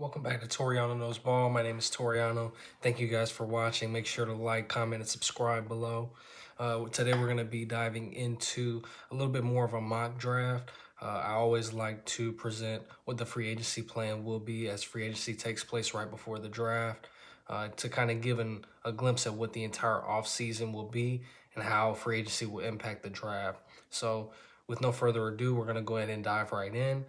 Welcome back to Toriono Knows Ball. My name is Toriono. Thank you guys for watching. Make sure to like, comment, and subscribe below. Today we're going to be diving into a little bit more of a mock draft. I always like to present what the free agency plan will be as free agency takes place right before the draft, to kind of give a glimpse at what the entire offseason will be and how free agency will impact the draft. So with no further ado, we're going to go ahead and dive right in.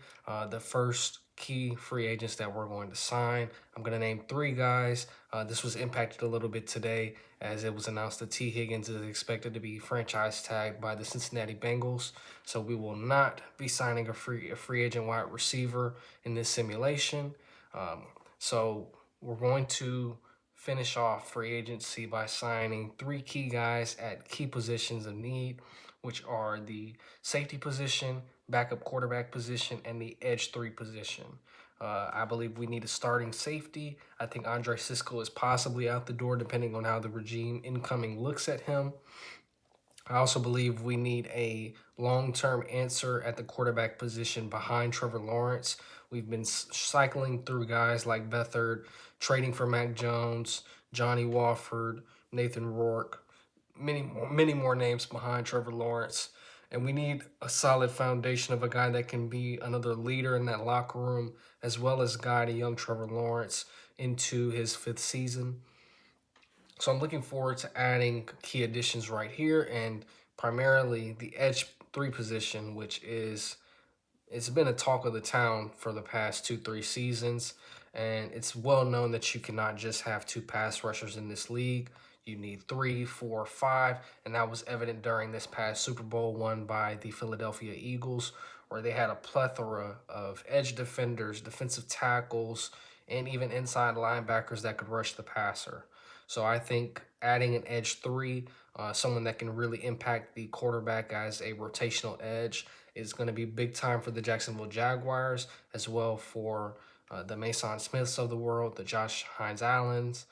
The first key free agents that we're going to sign, I'm going to name three guys. This was impacted a little bit today as it was announced that T. Higgins is expected to be franchise tagged by the Cincinnati Bengals. So we will not be signing a free agent wide receiver in this simulation. So we're going to finish off free agency by signing three key guys at key positions of need, which are the safety position, backup quarterback position, and the edge 3 position. I believe we need a starting safety. I think Andre Sisco is possibly out the door depending on how the regime incoming looks at him. I also believe we need a long-term answer at the quarterback position behind Trevor Lawrence. We've been cycling through guys like Beathard, trading for Mac Jones, Johnny Wofford, Nathan Rourke, many more names behind Trevor Lawrence. And we need a solid foundation of a guy that can be another leader in that locker room, as well as guide a young Trevor Lawrence into his 5th season. So I'm looking forward to adding key additions right here, and primarily the edge 3 position, it's been a talk of the town for the past 2-3 seasons, and it's well known that you cannot just have 2 pass rushers in this league. You need 3, 4, 5, and that was evident during this past Super Bowl won by the Philadelphia Eagles, where they had a plethora of edge defenders, defensive tackles, and even inside linebackers that could rush the passer. So I think adding an edge 3, someone that can really impact the quarterback as a rotational edge, is going to be big time for the Jacksonville Jaguars, as well for the Mason Smiths of the world, the Josh Hines-Allens,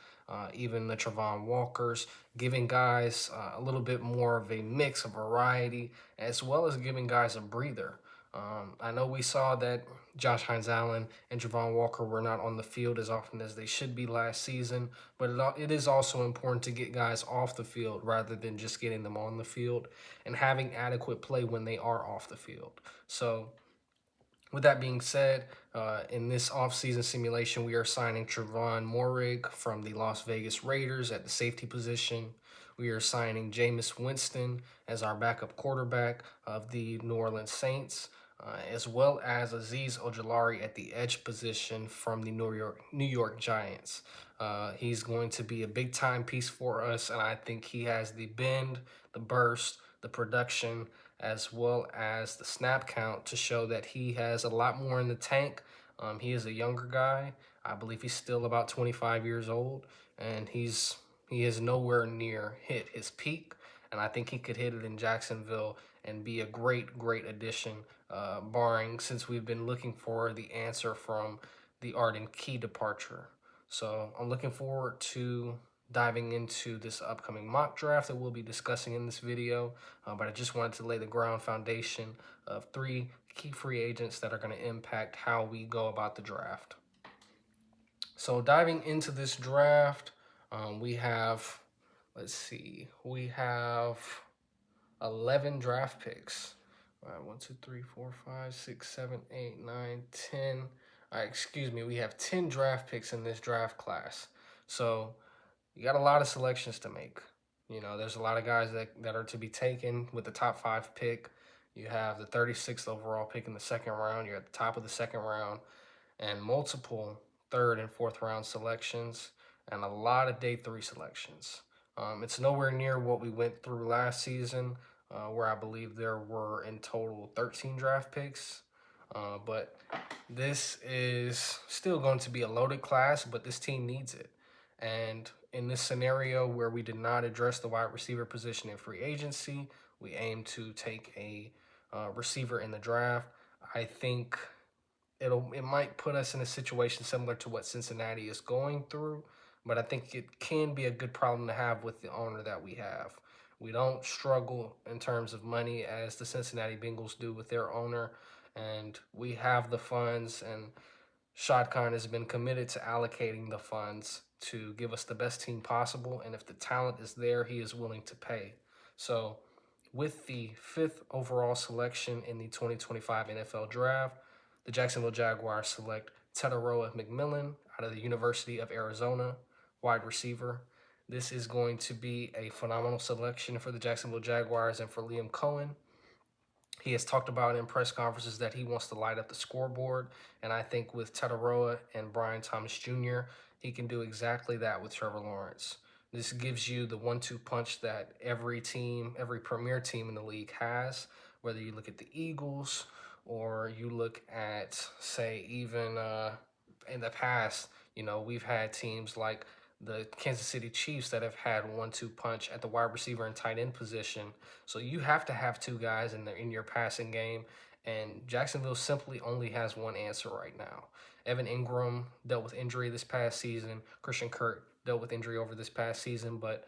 even the Travon Walkers, giving guys a little bit more of a mix, of variety, as well as giving guys a breather. I know we saw that Josh Hines-Allen and Travon Walker were not on the field as often as they should be last season, but it is also important to get guys off the field rather than just getting them on the field and having adequate play when they are off the field. So with that being said, in this offseason simulation, we are signing Trevon Moehrig from the Las Vegas Raiders at the safety position. We are signing Jameis Winston as our backup quarterback of the New Orleans Saints, as well as Azeez Ojulari at the edge position from the New York Giants. He's going to be a big-time piece for us, and I think he has the bend, the burst, the production, as well as the snap count to show that he has a lot more in the tank. He is a younger guy. I believe he's still about 25 years old, and he is nowhere near hit his peak. And I think he could hit it in Jacksonville and be a great addition, barring since we've been looking for the answer from the Arden Key departure. So I'm looking forward to diving into this upcoming mock draft that we'll be discussing in this video, but I just wanted to lay the ground foundation of 3 key free agents that are going to impact how we go about the draft. So diving into this draft, we have, we have 11 draft picks. All right, 1, 2, 3, 4, 5, 6, 7, 8, 9, 10. All right, excuse me, we have 10 draft picks in this draft class. So you got a lot of selections to make. You know, there's a lot of guys that are to be taken with the top 5 pick. You have the 36th overall pick in the 2nd round. You're at the top of the 2nd round, and multiple 3rd and 4th round selections, and a lot of day 3 selections. It's nowhere near what we went through last season, where I believe there were in total 13 draft picks. But this is still going to be a loaded class, but this team needs it. And in this scenario where we did not address the wide receiver position in free agency, we aim to take a receiver in the draft. I think it might put us in a situation similar to what Cincinnati is going through, but I think it can be a good problem to have with the owner that we have. We don't struggle in terms of money as the Cincinnati Bengals do with their owner, and we have the funds and Shad Khan has been committed to allocating the funds to give us the best team possible, and if the talent is there, he is willing to pay. So, with the fifth overall selection in the 2025 NFL Draft, the Jacksonville Jaguars select Tetaroa McMillan out of the University of Arizona, wide receiver. This is going to be a phenomenal selection for the Jacksonville Jaguars and for Liam Coen. He has talked about in press conferences that he wants to light up the scoreboard, and I think with Tetaroa and Brian Thomas Jr., he can do exactly that with Trevor Lawrence. This gives you the 1-2 punch that every team, every premier team in the league has, whether you look at the Eagles or you look at, say, even in the past, we've had teams like the Kansas City Chiefs that have had 1-2 punch at the wide receiver and tight end position. So you have to have two guys in your passing game, and Jacksonville simply only has one answer right now. Evan Ingram dealt with injury this past season. Christian Kirk dealt with injury over this past season, but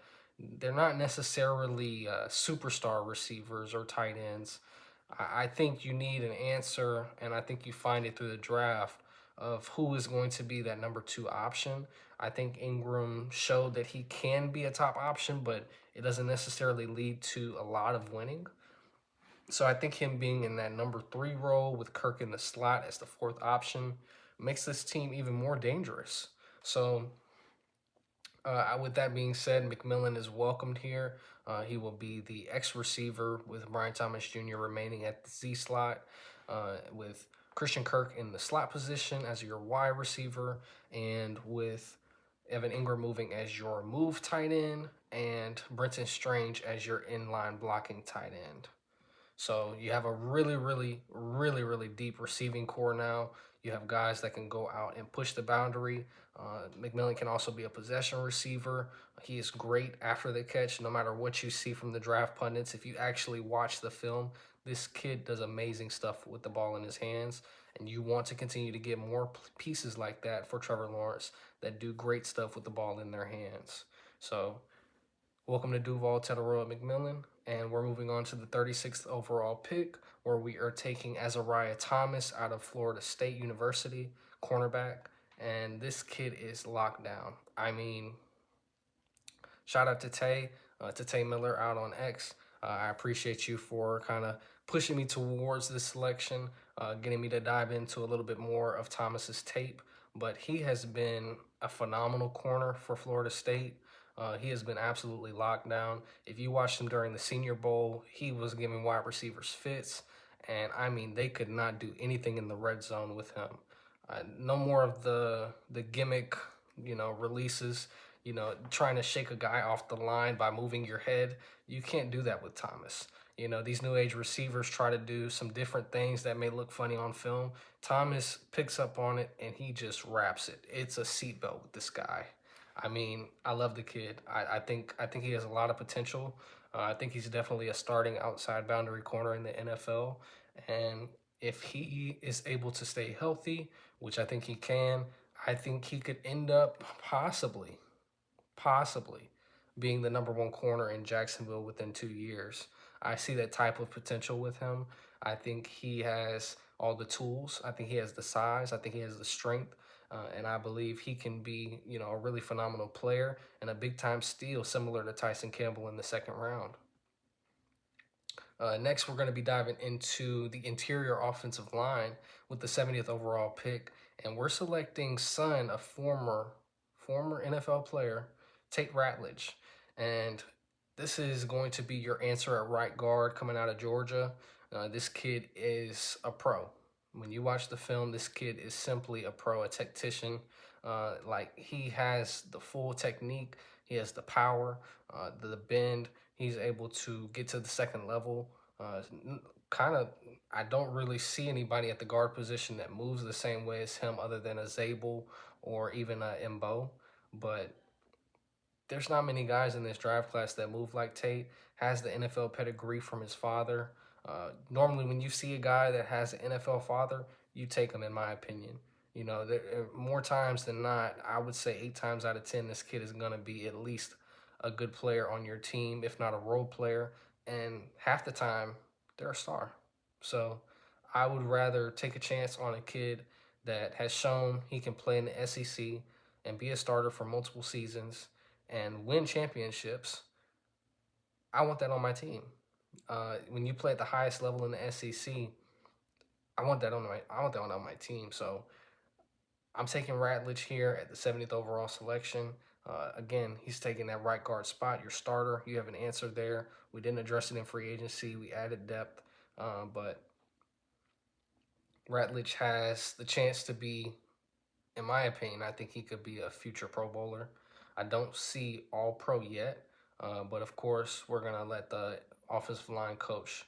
they're not necessarily superstar receivers or tight ends. I think you need an answer, and I think you find it through the draft of who is going to be that number two option. I think Ingram showed that he can be a top option, but it doesn't necessarily lead to a lot of winning. So I think him being in that number three role with Kirk in the slot as the fourth option makes this team even more dangerous. So with that being said, McMillan is welcomed here. He will be the X receiver with Brian Thomas Jr. remaining at the Z slot, with Christian Kirk in the slot position as your Y receiver, and with Evan Ingram moving as your move tight end, and Brenton Strange as your inline blocking tight end. So you have a really, really, really, really deep receiving core now. You have guys that can go out and push the boundary. McMillan can also be a possession receiver. He is great after the catch, no matter what you see from the draft pundits. If you actually watch the film, this kid does amazing stuff with the ball in his hands. And you want to continue to get more pieces like that for Trevor Lawrence that do great stuff with the ball in their hands. So welcome to Duval Tetaroa McMillan, and we're moving on to the 36th overall pick, where we are taking Azariah Thomas out of Florida State University, cornerback, and this kid is locked down. I mean, shout out to Tay Miller out on X. I appreciate you for kind of pushing me towards this selection, getting me to dive into a little bit more of Thomas's tape. But he has been a phenomenal corner for Florida State. He has been absolutely locked down. If you watched him during the Senior Bowl, he was giving wide receivers fits. And I mean, they could not do anything in the red zone with him. No more of the gimmick, releases, trying to shake a guy off the line by moving your head. You can't do that with Thomas. These new age receivers try to do some different things that may look funny on film. Thomas picks up on it and he just wraps it. It's a seatbelt with this guy. I mean, I love the kid. I think he has a lot of potential. I think he's definitely a starting outside boundary corner in the NFL. And if he is able to stay healthy, which I think he can, I think he could end up possibly being the number one corner in Jacksonville within 2 years. I see that type of potential with him. I think he has all the tools. I think he has the size. I think he has the strength. And I believe he can be, a really phenomenal player and a big time steal, similar to Tyson Campbell in the second round. Next, we're going to be diving into the interior offensive line with the 70th overall pick, and we're selecting son of former NFL player Tate Ratledge, and this is going to be your answer at right guard coming out of Georgia. This kid is a pro. When you watch the film, this kid is simply a pro, a tactician. Like he has the full technique, he has the power, the bend. He's able to get to the second level. Kind of, I don't really see anybody at the guard position that moves the same way as him, other than a Zabel or even a Imbo. But there's not many guys in this draft class that move like Tate. Has the NFL pedigree from his father. Normally, when you see a guy that has an NFL father, you take him, in my opinion. More times than not, I would say 8 times out of 10, this kid is going to be at least a good player on your team, if not a role player. And half the time, they're a star. So I would rather take a chance on a kid that has shown he can play in the SEC and be a starter for multiple seasons and win championships. I want that on my team. When you play at the highest level in the SEC, I want that on my team. So I'm taking Ratledge here at the 70th overall selection. Again, he's taking that right guard spot, your starter. You have an answer there. We didn't address it in free agency. We added depth, but Ratledge has the chance to be, in my opinion, I think he could be a future Pro Bowler. I don't see All Pro yet, but of course, we're going to let the offensive line coach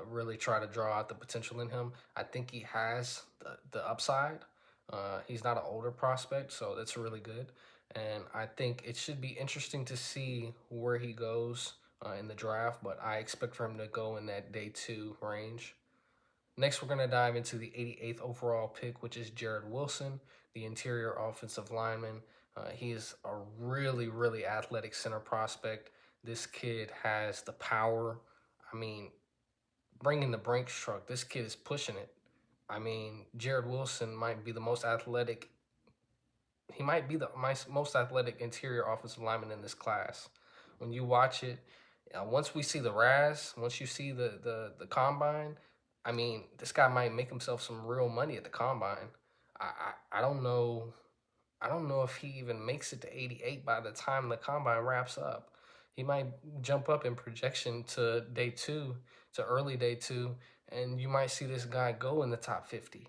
really try to draw out the potential in him. I think he has the upside. He's not an older prospect, so that's really good. And I think it should be interesting to see where he goes in the draft, but I expect for him to go in that day 2 range. Next, we're going to dive into the 88th overall pick, which is Jared Wilson, the interior offensive lineman. He is a really, really athletic center prospect. This kid has the power. I mean, bringing the Brinks truck, this kid is pushing it. I mean, Jared Wilson might be the most athletic. He might be the most athletic interior offensive lineman in this class. When you watch it, once we see the RAS, once you see the combine, I mean, this guy might make himself some real money at the combine. I don't know. I don't know if he even makes it to 88 by the time the combine wraps up. He might jump up in projection to day 2, to early day 2, and you might see this guy go in the top 50.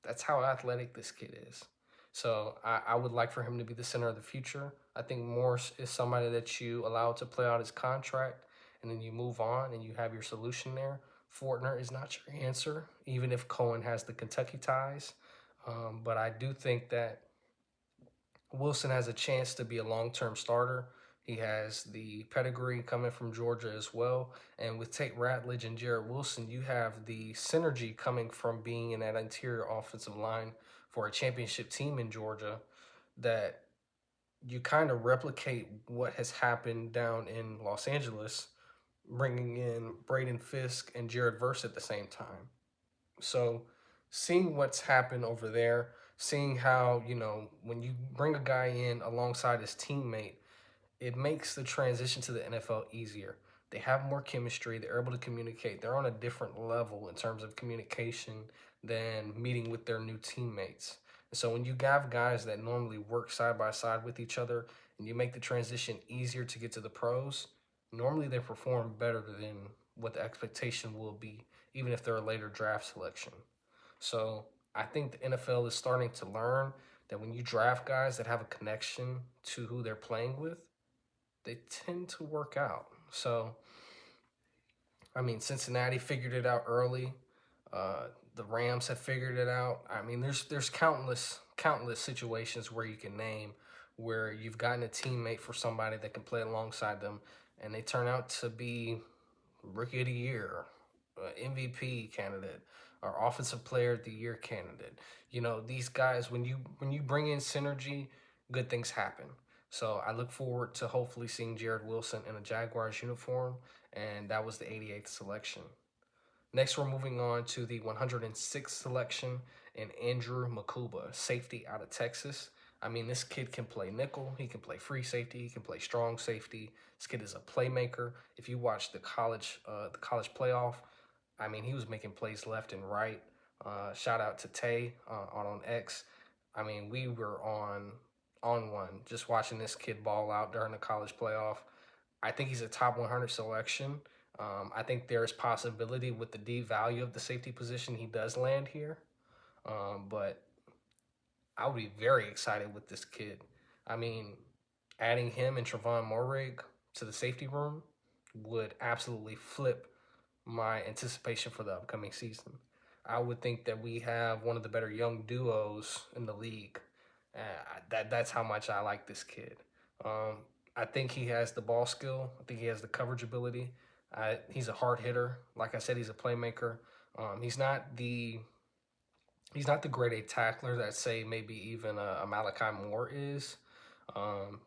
That's how athletic this kid is. So I would like for him to be the center of the future. I think Morse is somebody that you allow to play out his contract and then you move on and you have your solution there. Fortner is not your answer, even if Coen has the Kentucky ties. But I do think that Wilson has a chance to be a long-term starter. He has the pedigree coming from Georgia as well. And with Tate Ratledge and Jared Wilson, you have the synergy coming from being in that interior offensive line for a championship team in Georgia that you kind of replicate what has happened down in Los Angeles, bringing in Braden Fisk and Jared Verse at the same time. So seeing what's happened over there, seeing how, when you bring a guy in alongside his teammate, it makes the transition to the NFL easier. They have more chemistry, they're able to communicate, they're on a different level in terms of communication than meeting with their new teammates. And so when you have guys that normally work side by side with each other and you make the transition easier to get to the pros, normally they perform better than what the expectation will be, even if they're a later draft selection. So I think the NFL is starting to learn that when you draft guys that have a connection to who they're playing with, they tend to work out. So, I mean, Cincinnati figured it out early. The Rams have figured it out. I mean, there's countless situations where you can name where you've gotten a teammate for somebody that can play alongside them, and they turn out to be Rookie of the Year, MVP candidate, or Offensive Player of the Year candidate. These guys, when you bring in synergy, good things happen. So I look forward to hopefully seeing Jared Wilson in a Jaguars uniform, and that was the 88th selection. Next, we're moving on to the 106th selection in Andrew Makuba, safety out of Texas. I mean, this kid can play nickel, he can play free safety, he can play strong safety. This kid is a playmaker. If you watch the college playoff, I mean, he was making plays left and right. Shout out to Tay on X. I mean, we were on one just watching this kid ball out during the college playoff. I think he's a top 100 selection. I think there is possibility with the D value of the safety position he does land here. But I would be very excited with this kid. I mean, adding him and Trevon Moehrig to the safety room would absolutely flip my anticipation for the upcoming season. I would think that we have one of the better young duos in the league. That's how much I like this kid. I think he has the ball skill. I think he has the coverage ability. He's a hard hitter. Like I said, he's a playmaker. He's not the grade A tackler that say maybe even a Malachi Moore is.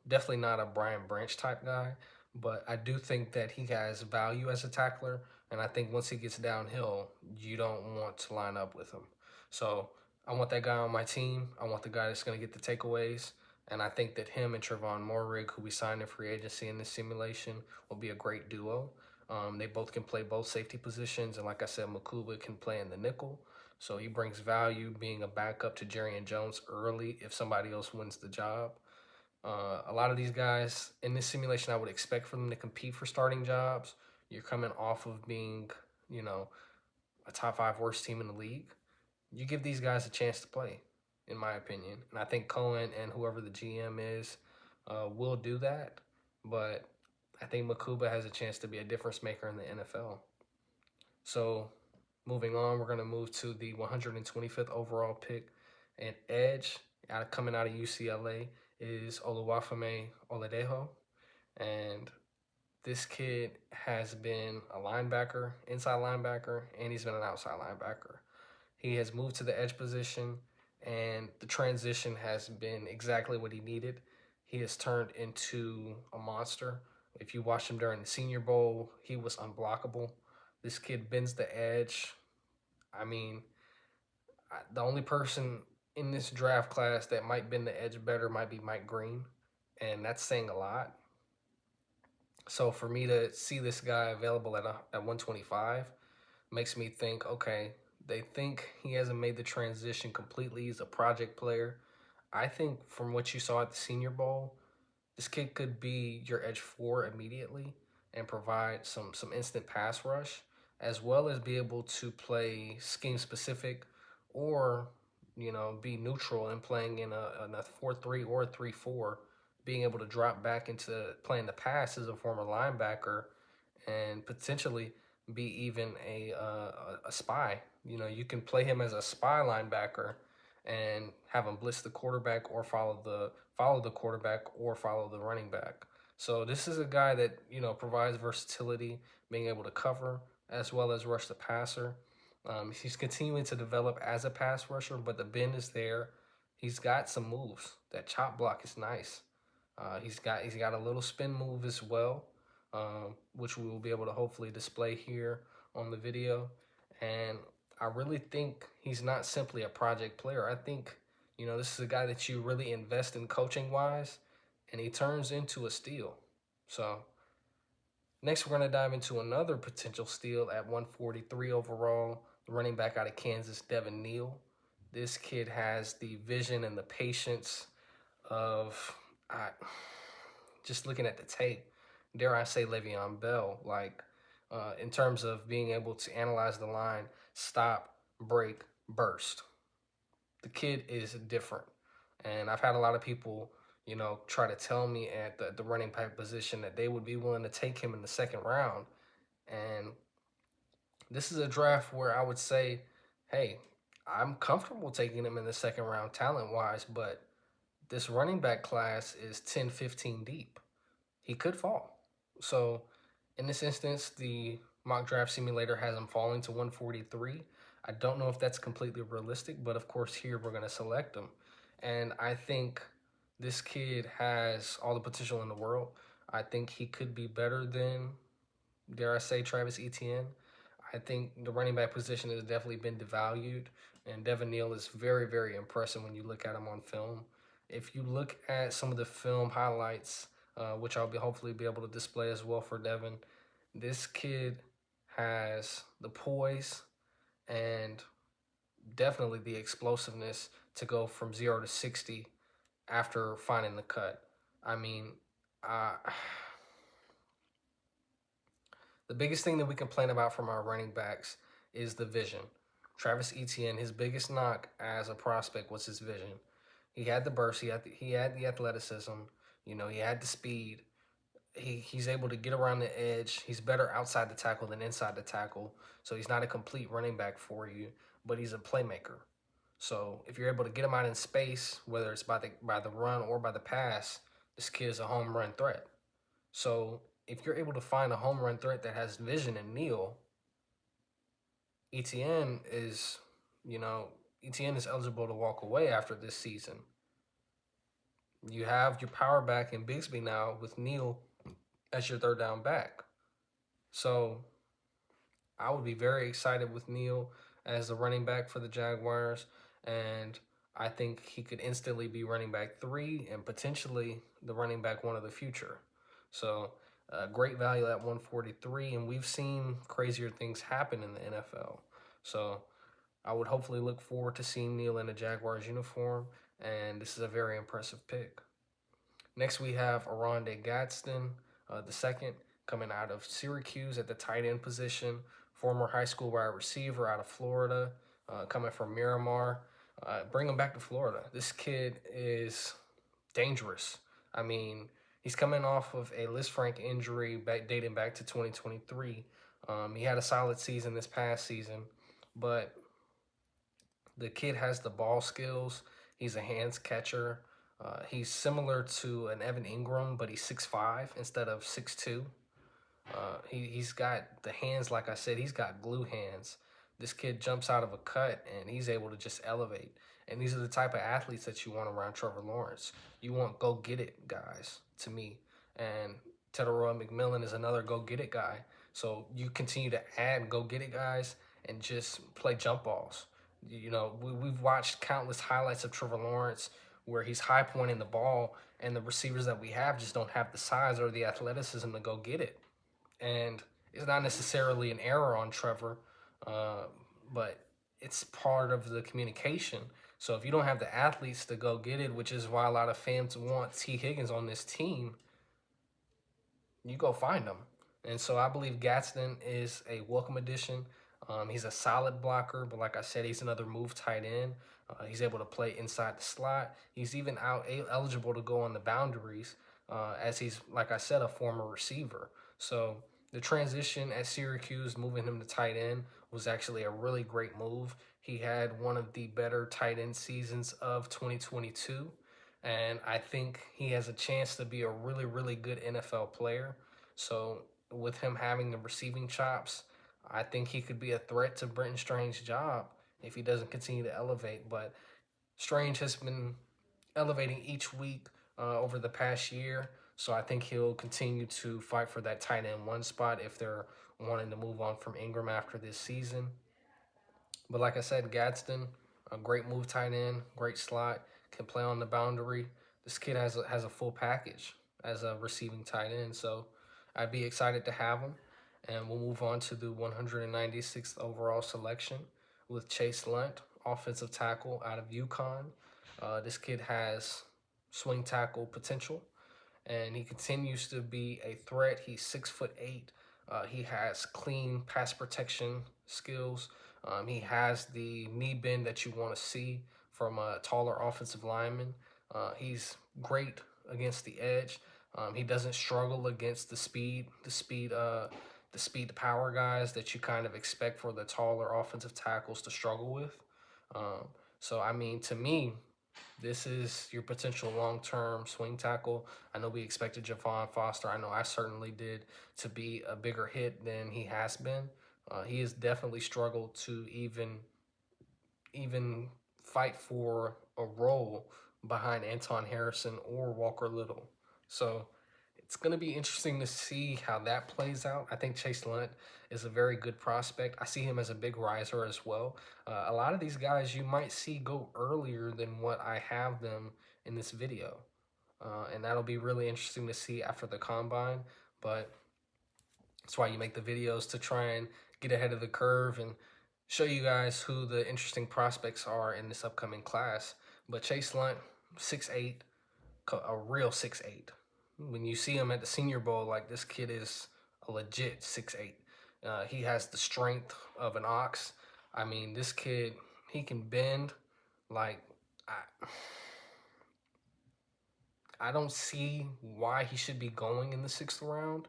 Definitely not a Brian Branch type guy, but I do think that he has value as a tackler, and I think once he gets downhill, you don't want to line up with him. So I want that guy on my team. I want the guy that's going to get the takeaways. And I think that him and Trevon Moehrig, who we signed in free agency in this simulation, will be a great duo. They both can play both safety positions. And like I said, Makuba can play in the nickel. So he brings value being a backup to Jerry Jones early if somebody else wins the job. A lot of these guys in this simulation, I would expect for them to compete for starting jobs. You're coming off of being, you know, a top five worst team in the league. You give these guys a chance to play, in my opinion. And I think Coen and whoever the GM is will do that. But I think Makuba has a chance to be a difference maker in the NFL. So moving on, we're going to move to the 125th overall pick. And edge, coming out of UCLA, is Oluwafemi Oladejo. And this kid has been a linebacker, inside linebacker, and he's been an outside linebacker. He has moved to the edge position, and the transition has been exactly what he needed. He has turned into a monster. If you watched him during the Senior Bowl, he was unblockable. This kid bends the edge. I mean, the only person in this draft class that might bend the edge better might be Mike Green, and that's saying a lot. So for me to see this guy available at 125 makes me think, okay, they think he hasn't made the transition completely. He's a project player. I think from what you saw at the Senior Bowl, this kid could be your edge four immediately and provide some instant pass rush, as well as be able to play scheme specific, or be neutral and playing in a 4-3 or a 3-4, being able to drop back into playing the pass as a former linebacker and potentially be even a spy. You can play him as a spy linebacker and have him blitz the quarterback or follow the quarterback or follow the running back. So this is a guy that provides versatility, being able to cover as well as rush the passer. He's continuing to develop as a pass rusher, but the bend is there. He's got some moves. That chop block is nice. He's got a little spin move as well, which we will be able to hopefully display here on the video. And I really think he's not simply a project player. I think, this is a guy that you really invest in coaching wise, and he turns into a steal. So next, we're going to dive into another potential steal at 143 overall, the running back out of Kansas, Devin Neal. This kid has the vision and the patience of just looking at the tape, dare I say Le'Veon Bell, in terms of being able to analyze the line, stop, break, burst. The kid is different. And I've had a lot of people, try to tell me at the running back position that they would be willing to take him in the second round. And this is a draft where I would say, hey, I'm comfortable taking him in the second round talent wise, but this running back class is 10, 15 deep. He could fall. So in this instance, the mock draft simulator has him falling to 143. I don't know if that's completely realistic, but of course here we're going to select him. And I think this kid has all the potential in the world. I think he could be better than, dare I say, Travis Etienne. I think the running back position has definitely been devalued, and Devin Neal is very, very impressive when you look at him on film. If you look at some of the film highlights, which I'll hopefully be able to display as well for Devin, this kid has the poise and definitely the explosiveness to go from 0 to 60 after finding the cut. I mean, the biggest thing that we complain about from our running backs is the vision. Travis Etienne, his biggest knock as a prospect was his vision. He had the burst, he had the athleticism, he had the speed. He's able to get around the edge. He's better outside the tackle than inside the tackle. So he's not a complete running back for you, but he's a playmaker. So if you're able to get him out in space, whether it's by the run or by the pass, this kid is a home run threat. So if you're able to find a home run threat that has vision in Neal, Etienne is, Etienne is eligible to walk away after this season. You have your power back in Bigsby now with Neal as your third down back. So I would be very excited with Neal as the running back for the Jaguars. and I think he could instantly be running back 3 and potentially the running back 1 of the future. So, great value at 143, and we've seen crazier things happen in the NFL. So, I would hopefully look forward to seeing Neal in a Jaguars uniform, and this is a very impressive pick. Next, we have Aronde Gladstone, the second, coming out of Syracuse at the tight end position, former high school wide receiver out of Florida, coming from Miramar. Bring him back to Florida. This kid is dangerous. I mean, he's coming off of a Lisfranc injury dating back to 2023. He had a solid season this past season, but the kid has the ball skills. He's a hands catcher. He's similar to an Evan Ingram, but he's 6'5" instead of 6'2". He's got the hands, like I said, he's got glue hands. This kid jumps out of a cut and he's able to just elevate. And these are the type of athletes that you want around Trevor Lawrence. You want go get it guys, to me. And Tedoroy McMillan is another go get it guy. So you continue to add go get it guys and just play jump balls. You know, we've watched countless highlights of Trevor Lawrence where he's high pointing the ball and the receivers that we have just don't have the size or the athleticism to go get it. And it's not necessarily an error on Trevor, uh, but it's part of the communication. So if you don't have the athletes to go get it, which is why a lot of fans want T. Higgins on this team, you go find them. And so I believe Gadsden is a welcome addition. He's a solid blocker, but like I said, he's another move tight end. He's able to play inside the slot. He's even eligible to go on the boundaries, as he's, like I said, a former receiver. So the transition at Syracuse, moving him to tight end, was actually a really great move. He had one of the better tight end seasons of 2022, and I think he has a chance to be a really, really good NFL player. So with him having the receiving chops, I think he could be a threat to Brenton Strange's job if he doesn't continue to elevate. But Strange has been elevating each week over the past year, so I think he'll continue to fight for that tight end 1 spot if they're wanting to move on from Ingram after this season. But like I said, Gadsden, a great move tight end, great slot, can play on the boundary. This kid has a full package as a receiving tight end, so I'd be excited to have him. And we'll move on to the 196th overall selection with Chase Lunt, offensive tackle out of UConn. This kid has swing tackle potential, and he continues to be a threat. He's 6'8". He has clean pass protection skills. He has the knee bend that you want to see from a taller offensive lineman. He's great against the edge. He doesn't struggle against the power guys that you kind of expect for the taller offensive tackles to struggle with. So I mean, to me, this is your potential long-term swing tackle. I know we expected Javon Foster. I know I certainly did, to be a bigger hit than he has been. He has definitely struggled to even fight for a role behind Anton Harrison or Walker Little. So it's going to be interesting to see how that plays out. I think Chase Lunt is a very good prospect. I see him as a big riser as well. A lot of these guys you might see go earlier than what I have them in this video. And that'll be really interesting to see after the combine. But that's why you make the videos, to try and get ahead of the curve and show you guys who the interesting prospects are in this upcoming class. But Chase Lunt, 6'8", a real 6'8". When you see him at the Senior Bowl, like, this kid is a legit 6'8". He has the strength of an ox. I mean, this kid, he can bend. Like, I don't see why he should be going in the 6th round.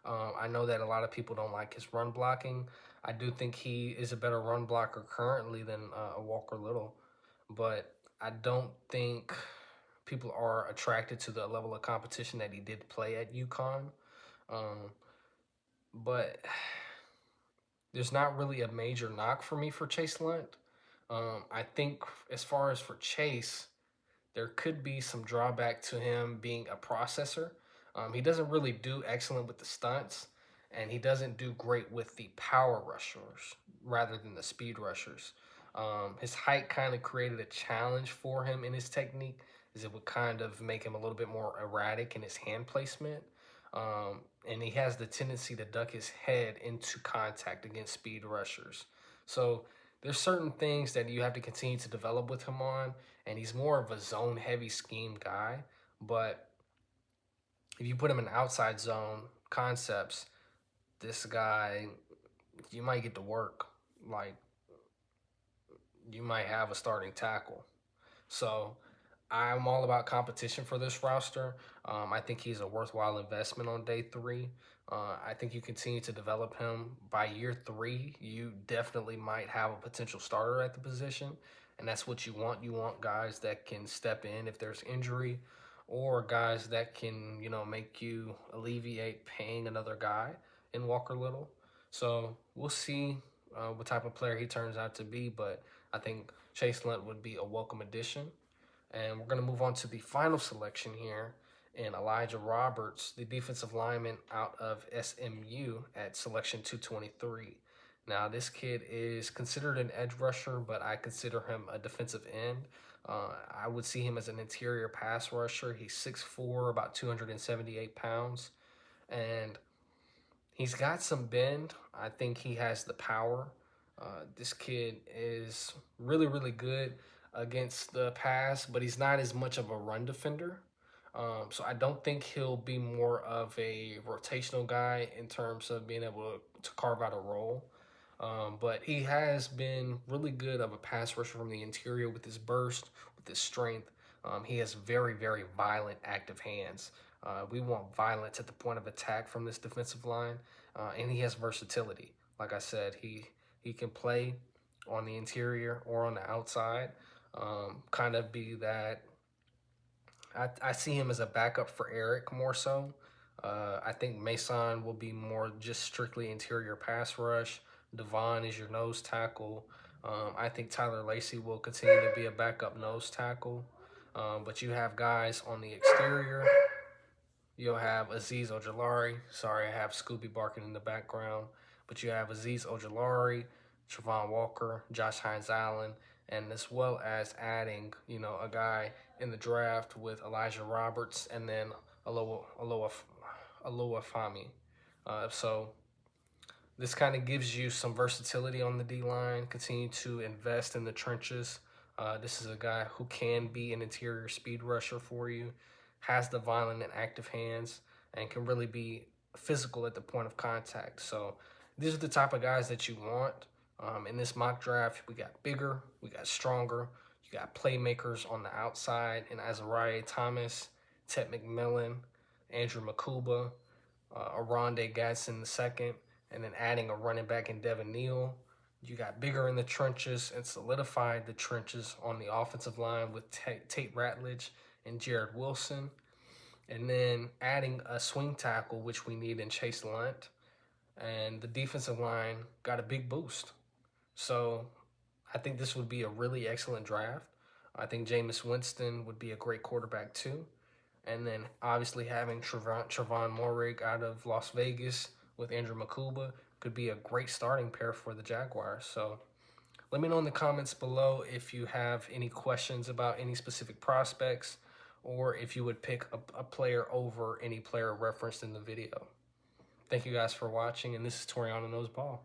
I know that a lot of people don't like his run blocking. I do think he is a better run blocker currently than a Walker Little, but I don't think people are attracted to the level of competition that he did play at UConn. But there's not really a major knock for me for Chase Lunt. I think as far as for Chase, there could be some drawback to him being a processor. He doesn't really do excellent with the stunts, and he doesn't do great with the power rushers rather than the speed rushers. His height kind of created a challenge for him in his technique, as it would kind of make him a little bit more erratic in his hand placement. And he has the tendency to duck his head into contact against speed rushers. So there's certain things that you have to continue to develop with him on, and he's more of a zone heavy scheme guy. But if you put him in outside zone concepts, this guy, you might get to work. Like, you might have a starting tackle. So I'm all about competition for this roster. I think he's a worthwhile investment on day 3. I think you continue to develop him. By year 3, you definitely might have a potential starter at the position, and that's what you want. You want guys that can step in if there's injury, or guys that can, make you alleviate paying another guy in Walker Little. So we'll see what type of player he turns out to be, but I think Chase Lunt would be a welcome addition. And we're going to move on to the final selection here in Elijah Roberts, the defensive lineman out of SMU at selection 223. Now, this kid is considered an edge rusher, but I consider him a defensive end. I would see him as an interior pass rusher. He's 6'4", about 278 pounds, and he's got some bend. I think he has the power. This kid is really, really good against the pass, but he's not as much of a run defender. So I don't think he'll be more of a rotational guy in terms of being able to carve out a role. But he has been really good of a pass rusher from the interior with his burst, with his strength. He has very, very violent, active hands. We want violence at the point of attack from this defensive line, and he has versatility. Like I said, he can play on the interior or on the outside. Kind of be that. I see him as a backup for Eric more so. I think Mason will be more just strictly interior pass rush. Devon is your nose tackle. I think Tyler Lacey will continue to be a backup nose tackle. But you have guys on the exterior. You'll have Azeez Ojulari. Sorry, I have Scooby barking in the background. But you have Azeez Ojulari, Travon Walker, Josh Hines-Allen, and as well as adding, a guy in the draft with Elijah Roberts and then Aloha Fami. So this kind of gives you some versatility on the D-line. Continue to invest in the trenches. This is a guy who can be an interior speed rusher for you, has the violent and active hands, and can really be physical at the point of contact. So these are the type of guys that you want. In this mock draft, we got bigger, we got stronger, you got playmakers on the outside, and Azariah Thomas, Ted McMillan, Andrew Makuba, Aronde Gadsden II, and then adding a running back in Devin Neal. You got bigger in the trenches and solidified the trenches on the offensive line with Tate Ratledge and Jared Wilson. And then adding a swing tackle, which we need in Chase Lunt. And the defensive line got a big boost. So I think this would be a really excellent draft. I think Jameis Winston would be a great quarterback too. And then obviously having Trevon Moehrig out of Las Vegas with Andrew Makuba could be a great starting pair for the Jaguars. So let me know in the comments below if you have any questions about any specific prospects, or if you would pick a player over any player referenced in the video. Thank you guys for watching, and this is Toriono Knows Ball.